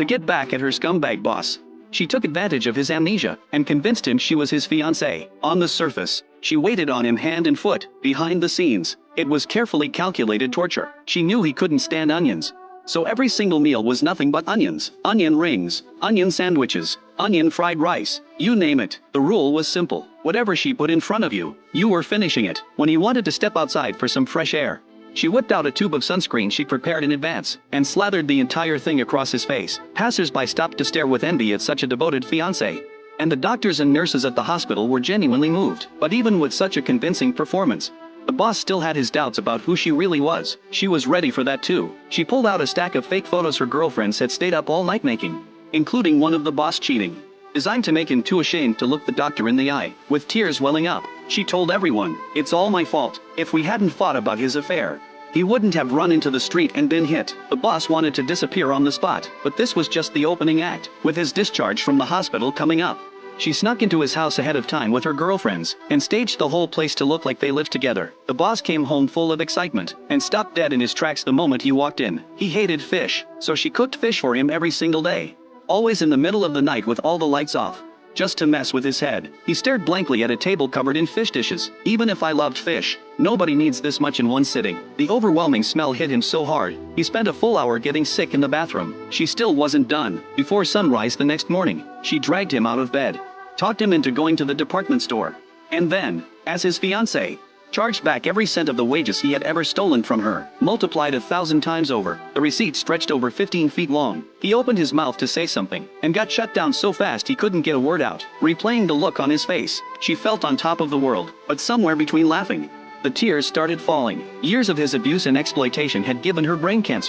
to get back at her scumbag boss. She took advantage of his amnesia and convinced him she was his fiancée. On the surface, she waited on him hand and foot. Behind the scenes, it was carefully calculated torture. She knew he couldn't stand onions. So every single meal was nothing but onions, onion rings, onion sandwiches, onion fried rice, you name it. The rule was simple. Whatever she put in front of you, you were finishing it. When he wanted to step outside for some fresh air, she whipped out a tube of sunscreen she prepared in advance and slathered the entire thing across his face. Passers-by stopped to stare with envy at such a devoted fiancé. And the doctors and nurses at the hospital were genuinely moved. But even with such a convincing performance, the boss still had his doubts about who she really was. She was ready for that too. She pulled out a stack of fake photos her girlfriends had stayed up all night making, including one of the boss cheating, designed to make him too ashamed to look the doctor in the eye. With tears welling up, she told everyone, "It's all my fault. If we hadn't fought about his affair, he wouldn't have run into the street and been hit." The boss wanted to disappear on the spot, but this was just the opening act. With his discharge from the hospital coming up, she snuck into his house ahead of time with her girlfriends and staged the whole place to look like they lived together. The boss came home full of excitement and stopped dead in his tracks the moment he walked in. He hated fish, so she cooked fish for him every single day, always in the middle of the night with all the lights off, just to mess with his head. He stared blankly at a table covered in fish dishes. Even if I loved fish, nobody needs this much in one sitting. The overwhelming smell hit him so hard, he spent a full hour getting sick in the bathroom. She still wasn't done. Before sunrise the next morning, she dragged him out of bed, talked him into going to the department store, and then, as his fiancé, charged back every cent of the wages he had ever stolen from her, multiplied 1,000 times over. The receipt stretched over 15 feet long. He opened his mouth to say something, and got shut down so fast he couldn't get a word out. Replaying the look on his face, she felt on top of the world, but somewhere between laughing, the tears started falling. Years of his abuse and exploitation had given her brain cancer.